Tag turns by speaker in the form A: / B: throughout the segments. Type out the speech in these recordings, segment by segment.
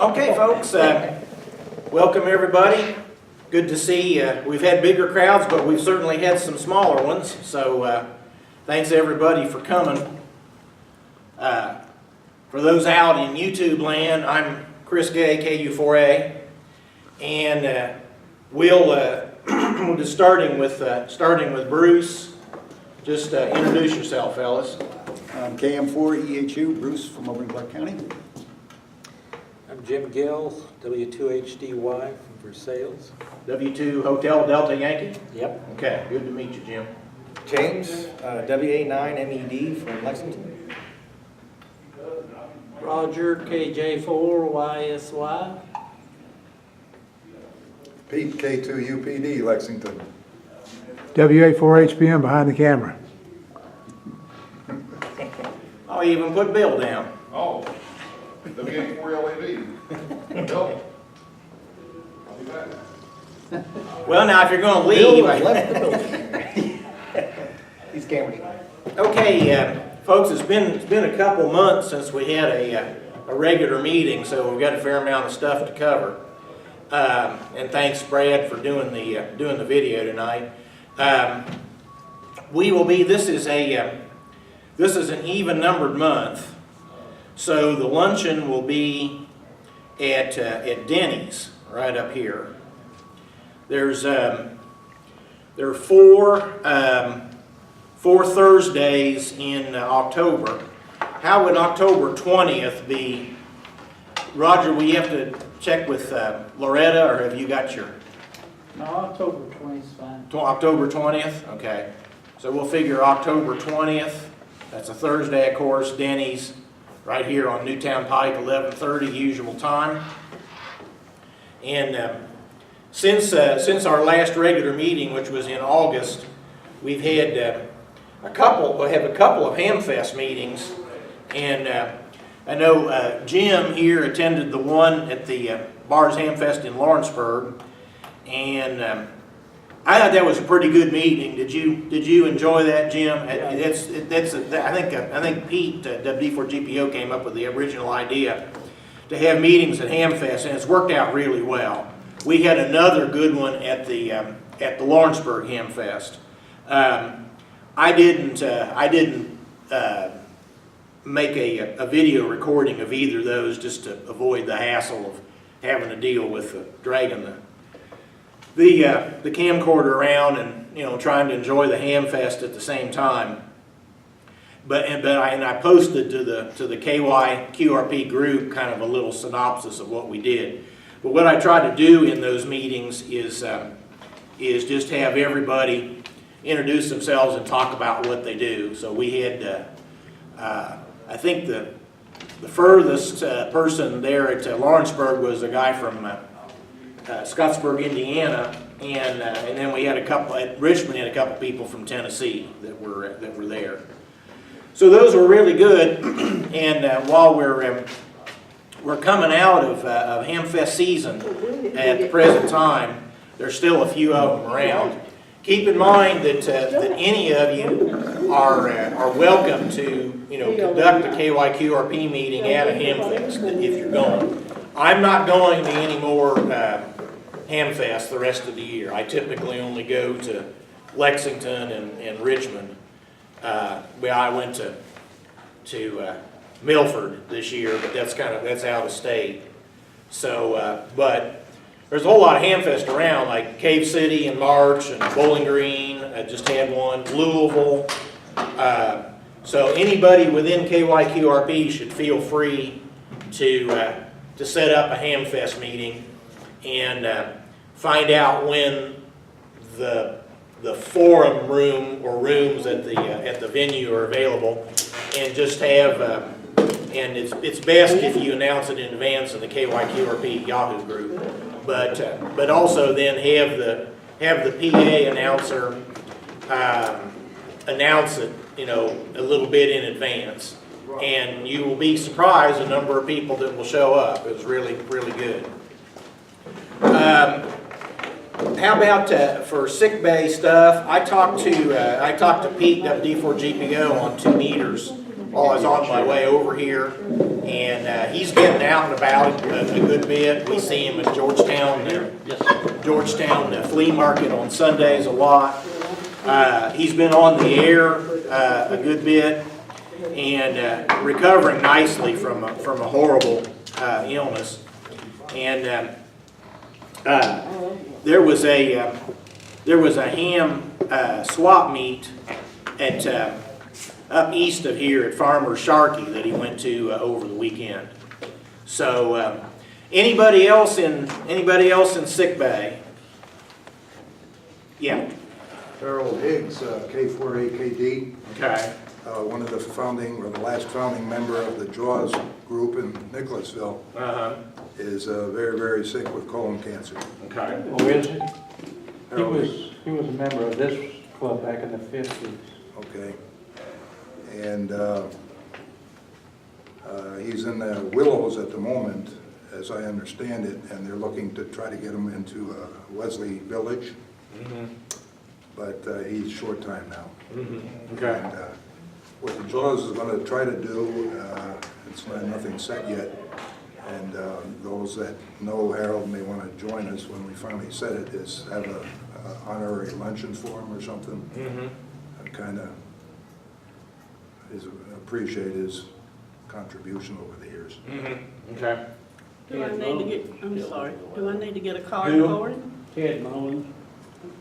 A: Okay, folks, welcome everybody. Good to see we've had bigger crowds, but we've certainly had some smaller ones. So thanks everybody for coming. For those out in YouTube land, I'm Chris Gay, KU4A, and we'll just starting with Bruce. Just introduce yourself, fellas.
B: I'm KM4EHU, Bruce from over in Clark County.
C: I'm Jim Gill, W2HDY from Versailles.
A: W2 Hotel Delta Yankee?
C: Yep.
A: Okay, good to meet you, Jim.
D: James, WA9MED from Lexington.
E: Roger, KJ4YSY.
F: Pete, K2UPD, Lexington.
G: WA4HPM behind the camera.
A: I'll even put Bill down.
F: Oh, W84LED. Bill. I'll be back.
A: Well, now if you're going to
D: Bill
A: leave,
D: left the building. He's camera shy.
A: okay, folks, it's been a couple months since we had a regular meeting, so we've got a fair amount of stuff to cover. And thanks, Brad, for doing the video tonight. This is an even-numbered month, so the luncheon will be at Denny's right up here. There are four Thursdays in October. How would October 20th be? Roger, will you have to check with Loretta, or have you got your?
E: No, October 20th is fine.
A: October 20th? Okay. So we'll figure October 20th. That's a Thursday, of course. Denny's right here on Newtown Pike, 11:30, usual time. And since our last regular meeting, which was in August, we've had a couple of Hamfest meetings, and I know Jim here attended the one at the Bars Hamfest in Lawrenceburg, and I thought that was a pretty good meeting. Did you enjoy that, Jim?
E: Yeah.
A: I think Pete D4GPO came up with the original idea to have meetings at Hamfest, and it's worked out really well. We had another good one at the Lawrenceburg Hamfest. I didn't make a video recording of either of those just to avoid the hassle of having to deal with dragging the camcorder around and trying to enjoy the Hamfest at the same time. But I posted to the KY-QRP group kind of a little synopsis of what we did. But what I try to do in those meetings is just have everybody introduce themselves and talk about what they do. So we had, I think the furthest person there at Lawrenceburg was a guy from Scottsburg, Indiana, and then we had a couple at Richmond. Had a couple people from Tennessee that were there. So those were really good. And while we're coming out of Hamfest season at the present time, there's still a few of them around. Keep in mind that any of you are welcome to conduct a KY-QRP meeting at a Hamfest if you're going. I'm not going to any more Hamfest the rest of the year. I typically only go to Lexington and Richmond. I went to Milford this year, but that's out of state. So, but there's a whole lot of Hamfest around, like Cave City in March and Bowling Green. I just had one. Louisville. So anybody within KY-QRP should feel free to set up a Hamfest meeting and find out when the forum room or rooms at the venue are available, and just have and it's best if you announce it in advance in the KY-QRP Yahoo group, but also then have the PA announcer announce it a little bit in advance, and you will be surprised the number of people that will show up. It was really good. How about for sick bay stuff? I talked to Pete D4GPO on 2 meters while I was on my way over here, And he's getting out and about a good bit. We see him at Georgetown Flea Market on Sundays a lot. He's been on the air a good bit and recovering nicely from a horrible illness. And there was a ham swap meet at up east of here at Farmer Sharkey that he went to over the weekend. So anybody else in sick bay? Yeah.
G: Harold Higgs, K4AKD,
A: Okay.
G: one of the the last founding member of the JAWS group in Nicholasville, is very, very sick with colon cancer.
A: Okay.
E: Oh, is it?
G: Harold
E: He was a member of this club back in the 50s.
G: Okay. And he's in the Willows at the moment, as I understand it, and they're looking to try to get him into Wesley Village. But he's short time now.
A: Okay.
G: And what the JAWS is going to try to do, it's nothing set yet, and those that know Harold may want to join us when we finally set it, is have a honorary luncheon for him or something. And kind of appreciate his contribution over the years.
A: Okay.
H: Do I need to get, I'm sorry, do I need to get a card
A: Who?
H: for him?
E: Ted Mullins,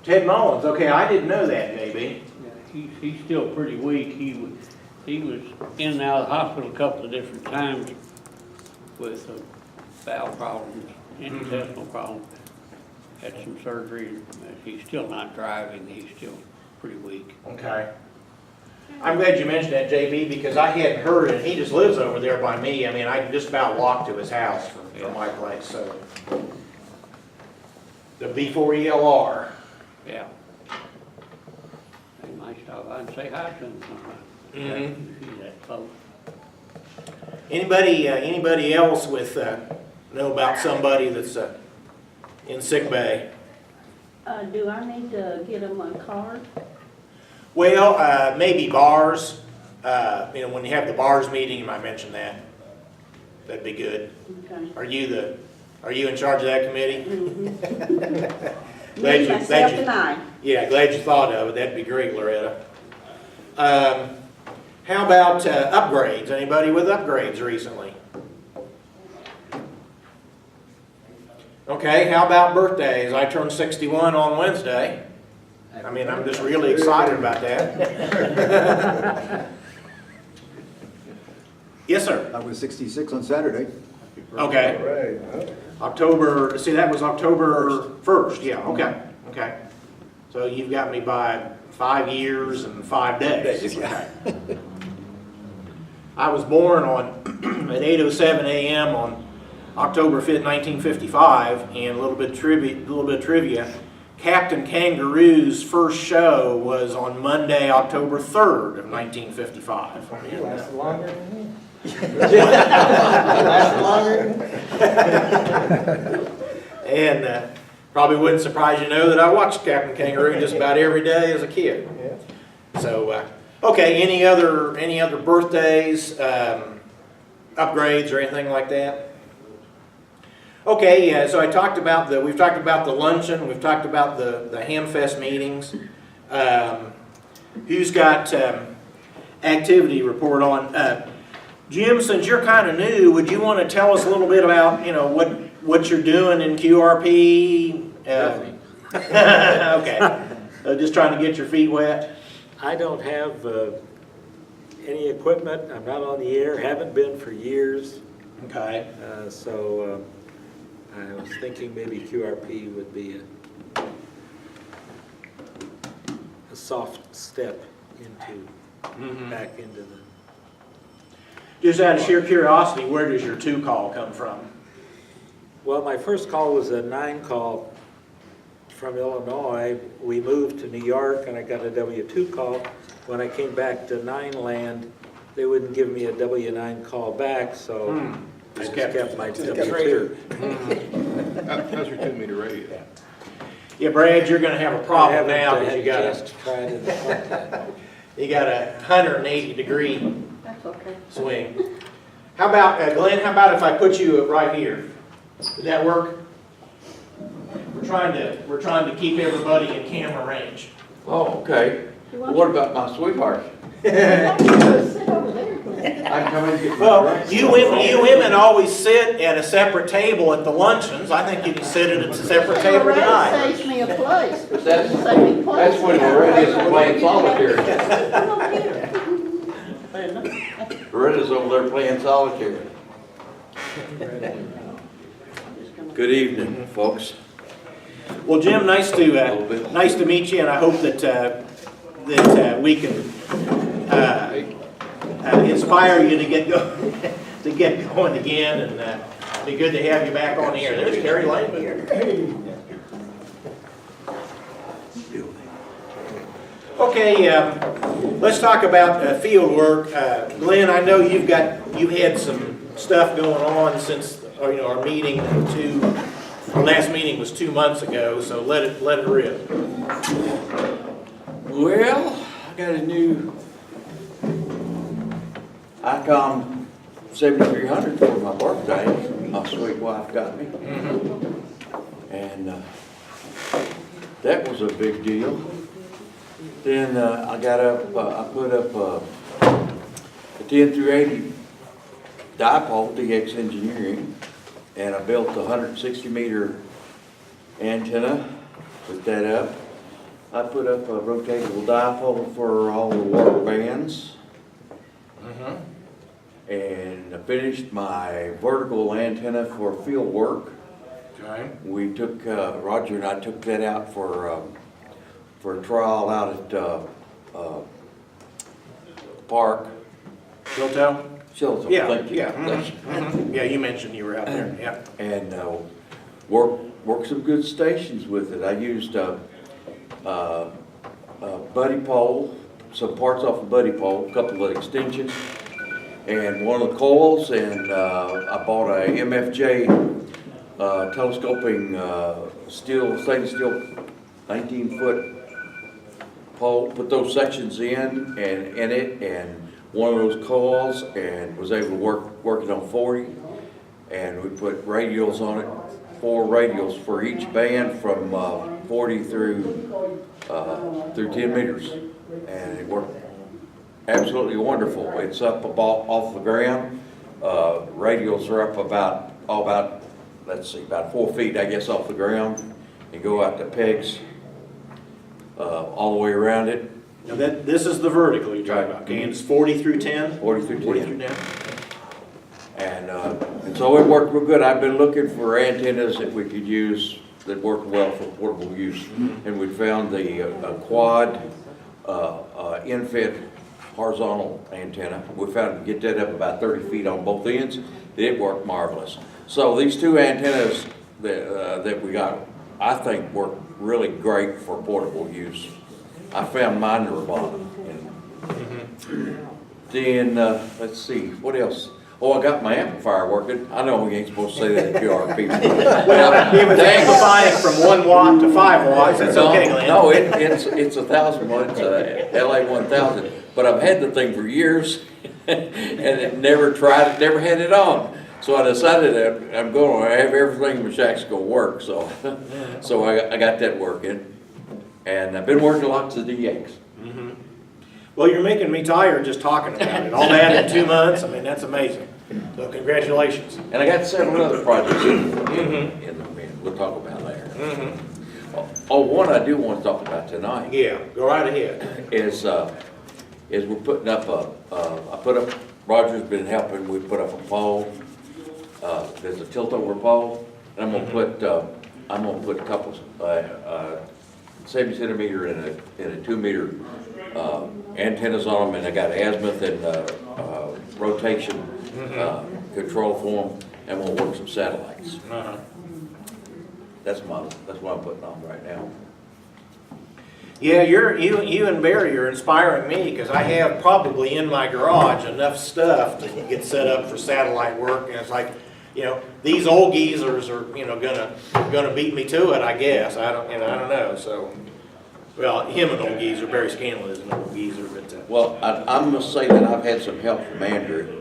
A: Ted Mullins. Okay, I didn't know that, maybe.
E: he's still pretty weak. He was in and out of the hospital a couple of different times with bowel problems, intestinal problems. Had some surgery. He's still not driving. He's still pretty weak.
A: Okay. I'm glad you mentioned that, JB, because I hadn't heard it. He just lives over there by me. I mean, I can just about walk to his house from my place, so. The B4ELR.
E: Yeah. They might stop by and say hi to him sometime. He's that close.
A: Anybody else with, know about somebody that's in sick bay?
H: Do I need to get him a card?
A: Well, maybe bars. When you have the bars meeting, you might mention that. That'd be good.
H: Okay.
A: Are you in charge of that committee?
H: Me, myself, and I.
A: Yeah, glad you thought of it. That'd be great, Loretta. How about upgrades? Anybody with upgrades recently? Okay, how about birthdays? I turned 61 on Wednesday. I mean, I'm just really excited about that. Yes, sir.
B: I was 66 on Saturday.
A: Okay. October, see, that was October 1st. Yeah, okay. So you've got me by 5 years and 5 days. Okay. I was born at 8:07 a.m. on October 5th, 1955, and a little bit of trivia. Captain Kangaroo's first show was on Monday, October 3rd of 1955.
D: You lasted longer than me.
A: And probably wouldn't surprise you to know that I watched Captain Kangaroo just about every day as a kid.
D: Yeah.
A: So, okay, any other birthdays, upgrades or anything like that? Okay, yeah, so we've talked about the luncheon, we've talked about the Hamfest meetings. Who's got activity report on? Jim, since you're kind of new, would you want to tell us a little bit about, what you're doing in QRP? Okay, just trying to get your feet wet.
C: I don't have any equipment. I'm not on the air, haven't been for years.
A: Okay.
C: So I was thinking maybe QRP would be a soft step back into the...
A: Just out of sheer curiosity, where does your 2 call come from?
C: Well, my first call was a 9 call from Illinois. We moved to New York and I got a W2 call. When I came back to 9 land, they wouldn't give me a W9 call back, so I just kept my W2.
F: How's your 2-meter radio?
A: Yeah, Brad, you're going to have a problem
C: I
A: now
C: haven't
A: because
C: had a chance to try it.
A: you got a 180-degree
H: That's okay.
A: swing. How about, Glenn, how about if I put you right here? Would that work? We're trying to keep everybody in camera range.
I: Oh, okay. Well, what about my sweetheart?
H: Sit over there, Glenn.
I: I can come in and get my
A: Well,
I: drinks.
A: you women always sit at a separate table at the luncheons. I think you can sit at a separate table
H: Loretta
A: tonight.
H: saves me a place.
I: That's,
H: Save me place.
I: that's when Loretta is playing solitaire.
H: Come over here.
I: Loretta's over there playing solitaire. Good evening, folks.
A: Well, Jim, nice to meet you, and I hope that we can inspire you to get going again, and be good to have you back on the air. There's Carrie Lane here. Okay, let's talk about field work. Glenn, I know you've had some stuff going on since our meeting our last meeting was 2 months ago, so let it rip.
I: Well, I got a new Icon 7300 for my birthday. My sweet wife got me. And that was a big deal. Then I put up a 10 through 80 dipole, DX Engineering, and I built a 160 meter antenna, put that up. I put up a rotatable dipole for all the water bands. And I finished my vertical antenna for field work.
A: Okay.
I: We took, Roger and I took that out for a trial out at the park.
A: Chilto?
I: Chilton,
A: Yeah,
I: thank you.
A: yeah.
I: Thank you.
A: Yeah, you mentioned you were out there, yeah.
I: And worked some good stations with it. I used a buddy pole, some parts off a buddy pole, a couple of extensions, and one of the coils, and I bought a MFJ telescoping stainless steel 19-foot pole, put those sections in it, and one of those coils, and was able to work it on 40, and we put radials on it, 4 radials for each band from 40 through 10 meters, and it worked absolutely wonderful. It's up off the ground. Radials are up about 4 feet, I guess, off the ground, and go out to pegs all the way around it.
A: Now this is the vertical you're talking about, okay, and it's 40 through 10?
I: 40 through 10.
A: 40 through 10.
I: And so it worked real good. I've been looking for antennas that we could use that work well for portable use. And we found the quad infit horizontal antenna. We found to get that up about 30 feet on both ends. It worked marvelous. So these 2 antennas that we got, I think, work really great for portable use. I found mine to the bottom. Then, let's see, what else? Oh, I got my amplifier working. I know we ain't supposed to say that at QRP.
A: Well, if it's amplifying from 1 watt to 5 watts, that's okay, Glenn.
I: No, it's 1,000 watts, LA 1000. But I've had the thing for years and it never had it on. So I decided that I'm going to have everything in my shack's going to work. So I got that working. And I've been working lots of DX.
A: Well, you're making me tired just talking about it. All that in 2 months, I mean, that's amazing. So congratulations.
I: And I got several other projects in the bin. We'll talk about later. Oh, one I do want to talk about tonight
A: Yeah, go right ahead.
I: is we're putting up Roger's been helping, we put up a pole. There's a tilt-over pole, and I'm gonna put a couple 70 centimeter and a 2 meter antennas on them, and I got azimuth and rotation control for them, and we'll work some satellites. That's what I'm putting on right now.
A: Yeah, you and Barry are inspiring me, because I have probably in my garage enough stuff to get set up for satellite work, and it's like, these old geezers are, gonna beat me to it, I guess. I don't know. So, well, him an old geezer, Barry Scanlon is an old geezer, but
I: Well, I must say that I've had some help from Andrew.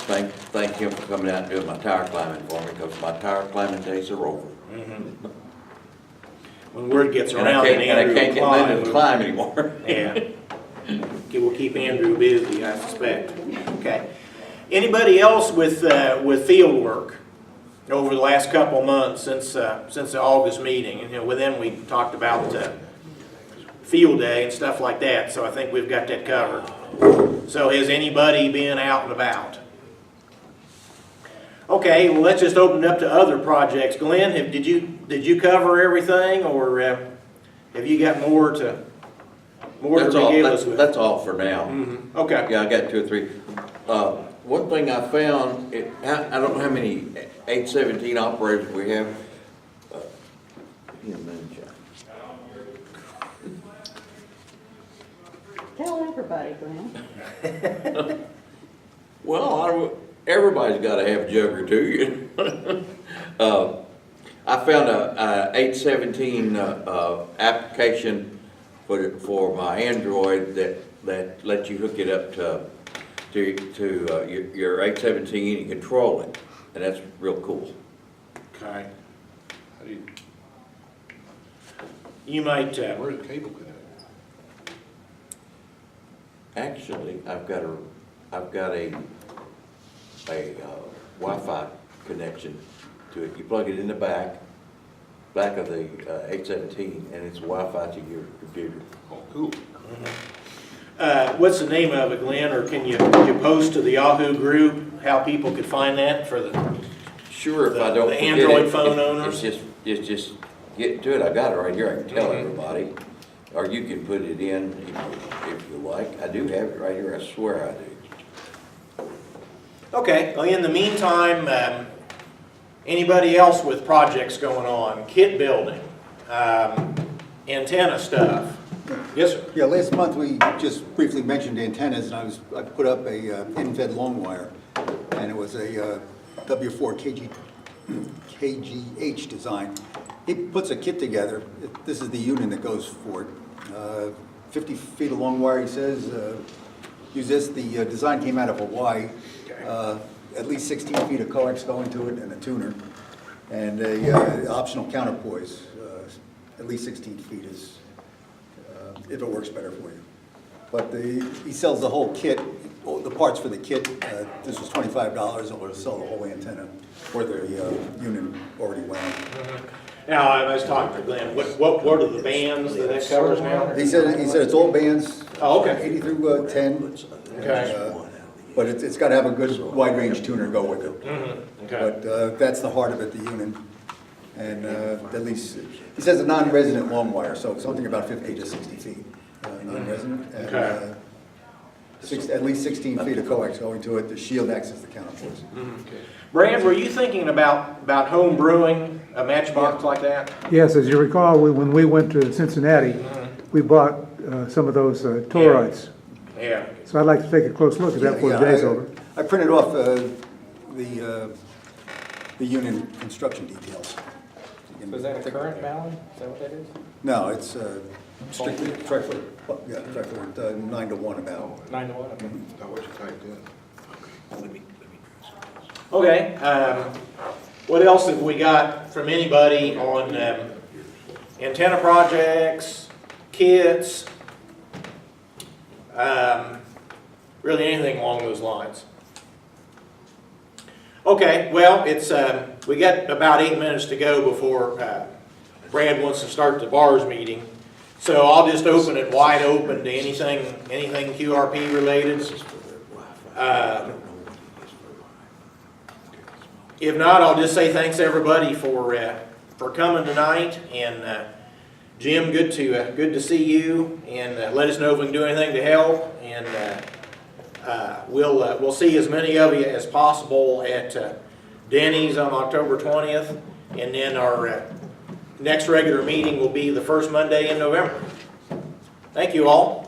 I: thank him for coming out and doing my tire climbing for me, because my tire climbing days are over.
A: When word gets
I: And I
A: around,
I: can't,
A: and
I: and I
A: Andrew
I: can't
A: will
I: get Linda to
A: climb.
I: climb anymore.
A: Yeah. It will keep Andrew busy, I suspect. Okay. Anybody else with field work over the last couple of months since the August meeting? And, you know, within we talked about field day and stuff like that, so I think we've got that covered. So has anybody been out and about? Okay, well, let's just open it up to other projects. Glenn, did you cover everything, or have you got more to regale us with?
I: That's all for now.
A: Okay.
I: Yeah, I got 2 or 3. One thing I found, I don't know how many 817 operators we have. Here, man, John.
H: Tell everybody, Glenn.
I: Well, everybody's got to have a jug or two. I found a 817 application for my Android that lets you hook it up to your 817 and control it, and that's real cool.
A: Okay. You might,
F: Where's the cable connected?
I: Actually, I've got a Wi-Fi connection to it. You plug it in the back of the 817, and it's Wi-Fi to your computer.
F: Oh, cool.
A: what's the name of it, Glenn, or can you post to the Yahoo group how people could find that for the,
I: Sure, if I don't
A: the
I: forget
A: Android
I: it,
A: phone
I: it's
A: owners?
I: just get to it. I got it right here. I can tell everybody, or you can put it in if you like. I do have it right here. I swear I do.
A: Okay, well, in the meantime, anybody else with projects going on, kit building, antenna stuff? Yes, sir.
B: Yeah, last month we just briefly mentioned antennas, and I put up a in-fed long wire, and it was a W4 KGH design. He puts a kit together. This is the unit that goes for it. 50 feet of long wire, he says. Use this. The design came out of Hawaii. At least 16 feet of coax going to it, and a tuner, and a optional counterpoise. At least 16 feet is, if it works better for you. But he sells the whole kit, the parts for the kit. This was $25, and we'll sell the whole antenna or the unit already wound.
A: Now, I was talking to Glenn, what are the bands that covers now?
B: He said it's all bands.
A: Oh, okay.
B: 80 through 10.
A: Okay.
B: But it's got to have a good wide range tuner to go with it.
A: Okay.
B: But that's the heart of it, the unit. And at least, he says a non-resident long wire, so something about 50 to 60 feet non-resident. And,
A: Okay.
B: at least 16 feet of coax going to it. The shield acts as the counterpoise.
A: Brad, were you thinking about home brewing a matchbox like that?
J: Yes, as you recall, when we went to Cincinnati, we bought some of those torites.
A: Yeah.
J: So I'd like to take a close look at that before the day's over.
B: I printed off the unit construction details.
D: So is that a current Malin? Is that what that is?
B: No, it's strictly tri-foot, 9 to 1 about.
D: 9 to 1, okay.
F: Now, what you typed in?
A: Okay, what else have we got from anybody on antenna projects, kits, really anything along those lines? Okay, well, it's we got about 8 minutes to go before Brad wants to start the bars meeting. So I'll just open it wide open to anything QRP related. If not, I'll just say thanks everybody for coming tonight, and Jim, good to see you, and let us know if we can do anything to help, and we'll see as many of you as possible at Denny's on October 20th, and then our next regular meeting will be the first Monday in November. Thank you all.